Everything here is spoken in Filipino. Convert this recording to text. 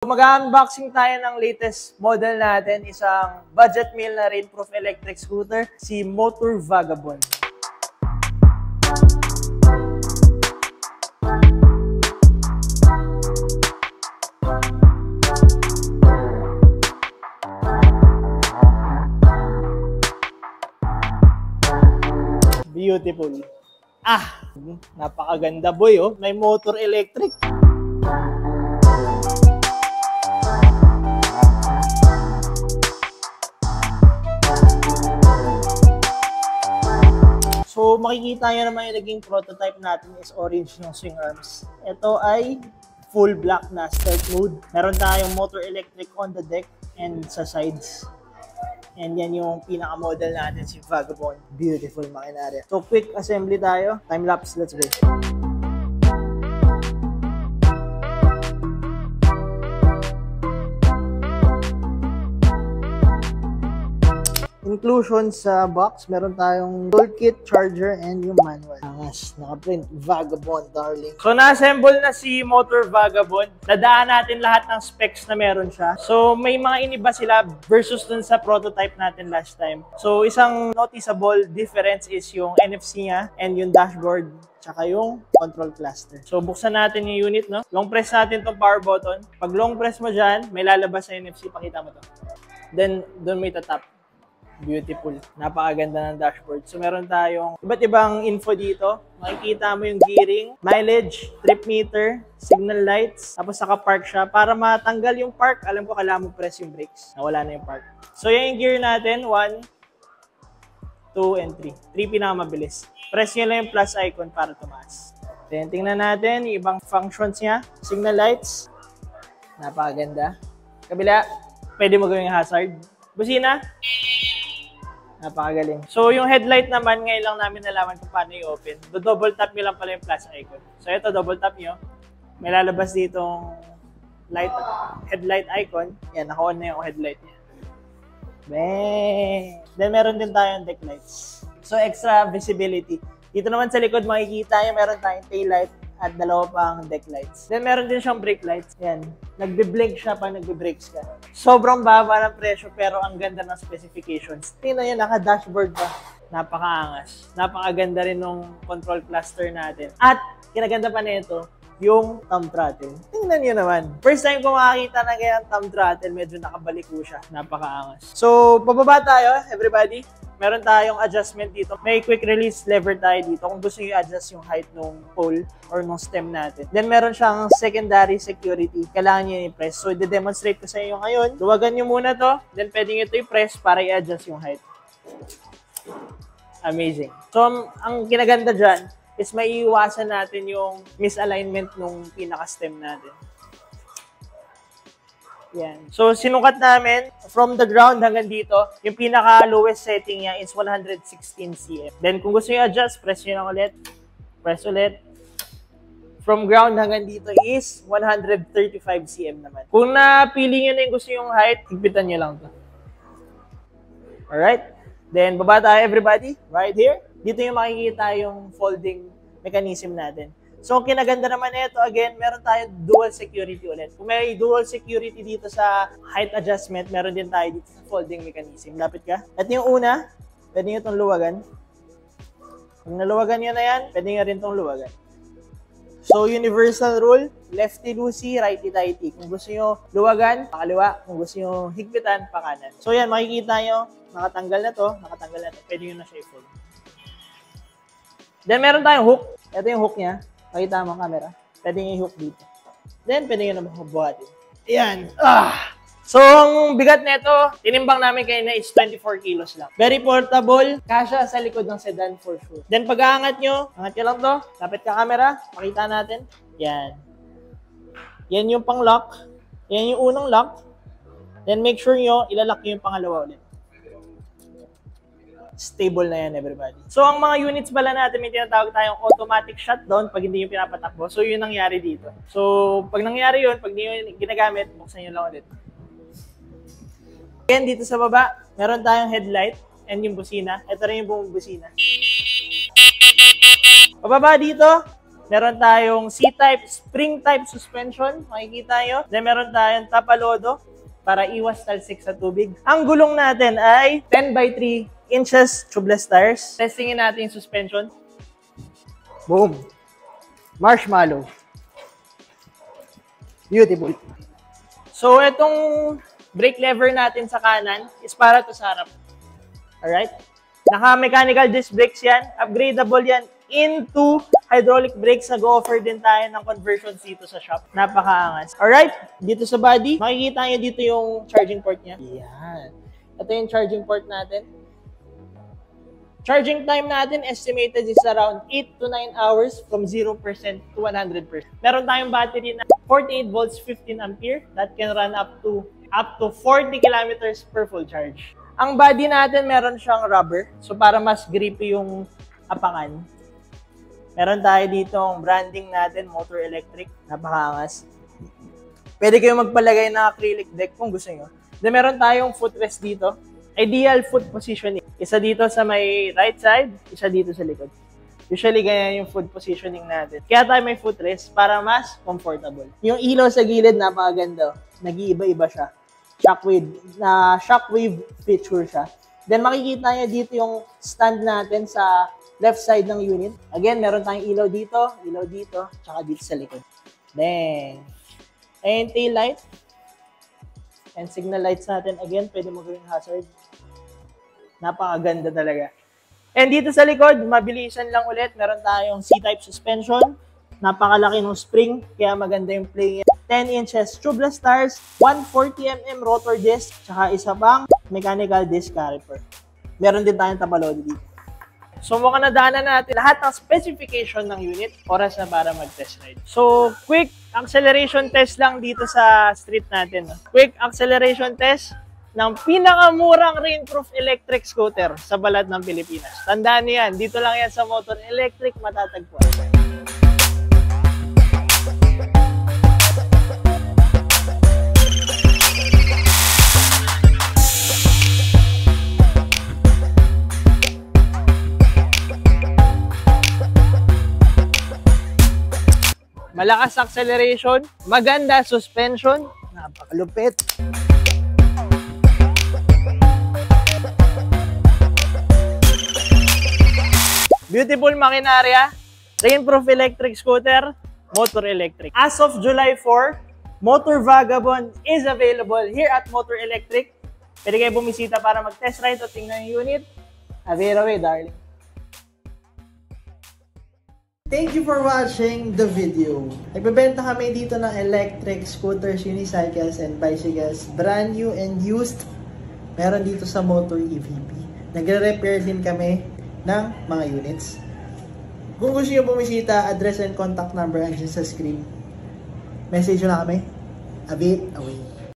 Mag-unboxing tayo ng latest model natin, isang budget meal na rin proof electric scooter, si Motor Vagabond. Beautiful. Napakaganda boy, oh. May motor electric. So, makikita nyo naman yung naging prototype natin is orange yung swing arms. Ito ay full black na stealth mode. Meron tayong motor electric on the deck and sa sides. And yan yung pinaka-model natin, si Vagabond. Beautiful makinarya. So, quick assembly tayo. Time-lapse, let's go. Inclusion sa box, meron tayong toolkit, charger, and yung manual. Angas, nakaprint, Vagabond, darling. So, na-assemble na si Motor Vagabond. Nadaan natin lahat ng specs na meron siya. So, may mga iniba sila versus dun sa prototype natin last time. So, isang noticeable difference is yung NFC niya and yung dashboard tsaka yung control cluster. So, buksan natin yung unit, no? Long press natin tong power button. Pag long press mo dyan, may lalabas sa NFC. Pakita mo to. Then, doon may tatap. Beautiful. Napakaganda ng dashboard. So, meron tayong iba't ibang info dito. Makikita mo yung gearing, mileage, trip meter, signal lights, tapos naka-park siya. Para matanggal yung park, alam ko kailangan mo press yung brakes. Nawala na yung park. So, yan yung gear natin. 1, 2, and 3. 3 pinakamabilis. Press nyo lang yung plus icon para tumaas. Then, tingnan natin yung ibang functions niya. Signal lights. Napakaganda. Kabila, pwede mo gawing hazard. Busina. Napakagaling. So, yung headlight naman, ngayon lang namin nalaman kung paano i-open. Double tap nyo lang pala yung plus icon. So, ito, double tap nyo. May lalabas ditong headlight icon. Yan, naka-on na yung headlight niya. Bang! Then, meron din tayong deck lights. So, extra visibility. Dito naman sa likod, makikita nyo, meron tayong tail light at dalawa pang deck lights. Then, meron din siyang brake lights. Yan. Nagbe-blink siya pag nagbe-brakes ka. Sobrang baba ng presyo pero ang ganda ng specifications. Tingnan nyo, naka-dashboard pa. Napakaangas. Napakaganda rin ng control cluster natin. At, kinaganda pa nito, yung thumb throttle. Tingnan nyo naman. First time ko makakita na ganyan thumb throttle, medyo nakabaliko siya. Napakaangas. So, pababa tayo, everybody. Meron tayong adjustment dito. May quick release lever tayo dito kung gusto nyo i-adjust yung height ng pole or ng stem natin. Then meron siyang secondary security. Kailangan nyo i-press. So, i-demonstrate ko sa inyo ngayon. Luwagan nyo muna to. Then pwede nyo ito i-press para i-adjust yung height. Amazing. So, ang kinaganda dyan is may iwasan natin yung misalignment ng pinaka-stem natin. Yan. So, sinukat namin from the ground hanggang dito. Yung pinaka-lowest setting niya is 116 cm. Then, kung gusto nyo adjust, press nyo lang ulit. Press ulit. From ground hanggang dito is 135 cm naman. Kung napili nyo na yung gusto yung height, higpitan nyo lang to. Alright? Then, baba tayo everybody. Right here. Dito yung makikita yung folding mechanism natin. So, kinaganda naman ito, again, meron tayo dual security ulit. Kung may dual security dito sa height adjustment, meron din tayo dito sa folding mechanism. Lapit ka. At yung una, pwede nyo itong luwagan. Kung naluwagan nyo na yan, pwede nyo rin itong luwagan. So, universal rule, lefty-loosey, righty-tighty. Kung gusto nyo luwagan, pakaliwa. Kung gusto nyo higpitan, pakanan. So, yan, makikita nyo, nakatanggal na to, nakatanggal na to. Pwede nyo na siya i-fold. Then, meron tayong hook. Ito yung hook niya. Pakita mo ang camera. Pwede nyo i-hook dito. Then, pwede nyo na buhatin. Ayan. So, ang bigat nito, tinimbang namin kayo na is 24 kilos lang. Very portable. Kasya sa likod ng sedan for sure. Then, pag-aangat nyo, angat nyo lang to. Lapit ka camera. Pakita natin. Yan. Yan yung pang-lock. Yan yung unang lock. Then, make sure nyo, ilalak nyo yung pangalawa ulit. Stable na yan, everybody. So, ang mga units pala natin, may tinatawag tayong automatic shutdown pag hindi yung pinapatakbo. So, yun nangyari dito. So, pag nangyari yun, pag hindi yun ginagamit, buksan nyo lang ulit. Again, dito sa baba, meron tayong headlight and yung busina. Ito rin yung buong busina. Pababa dito, Meron tayong C-type, spring-type suspension. Makikita nyo. Then meron tayong tapalodo para iwas talsik sa tubig. Ang gulong natin ay 10 by 3 inches tubeless tires. Testingin natin yung suspension. Boom! Marshmallow. Beautiful. So, itong brake lever natin sa kanan is para to sa harap. Alright? Naka-mechanical disc brakes yan. Upgradable yan into hydraulic brakes. Nag-offer din tayo ng conversions dito sa shop. Napakaangas. Alright? Dito sa body, makikita nyo dito yung charging port niya. Yan. Ito yung charging port natin. Charging time natin estimated is around 8 to 9 hours from 0% to 100%. Meron tayong battery na 48 volts, 15 ampere that can run up to 40 kilometers per full charge. Ang body natin meron siyang rubber, so para mas grippy yung apangan. Meron tayo dito ang branding natin, Motor Electric, napakaangas. Pwede kayong magpalagay ng acrylic deck kung gusto nyo. Then meron tayong footrest dito. Ideal foot positioning. Isa dito sa may right side, isa dito sa likod. Usually, ganyan yung foot positioning natin. Kaya tayo may footrest para mas comfortable. Yung ilaw sa gilid, napakaganda. Nag-iiba-iba siya. Shockwave feature siya. Then, makikita nyo dito yung stand natin sa left side ng unit. Again, meron tayong ilaw dito, tsaka dito sa likod. Then, ayun tail light. And signal lights natin, again, pwede mo gawing hazard. Napakaganda talaga. And dito sa likod, mabilisan lang ulit. Meron tayong C-type suspension. Napakalaki ng spring, kaya maganda yung play. 10 inches tubeless tires, 140mm rotor disc, tsaka isa pang mechanical disc caliper. Meron din tayong tapalodo dito. So mukhang nadaanan natin lahat ng specification ng unit. Oras na para mag-test ride. So, quick acceleration test lang dito sa street natin. Quick acceleration test ng pinakamurang rainproof electric scooter sa balat ng Pilipinas. Tandaan niyo yan. Dito lang yan sa Motor Electric matatagpuan. Malakas acceleration, maganda suspension, napakalupit. Beautiful makinarya, rainproof electric scooter, Motor Electric. As of July 4, Motor Vagabond is available here at Motor Electric. Pwede kayo bumisita para mag-test ride o tingnan yung unit. Avera away, darling. Thank you for watching the video. Nagbebenta kami dito ng electric scooters, unicycles, and bicycles. Brand new and used. Meron dito sa Motor EVP. Nagre-repair din kami ng mga units. Kung gusto nyo bumisita, address and contact number andyan sa screen. Message nyo na kami. A bit away.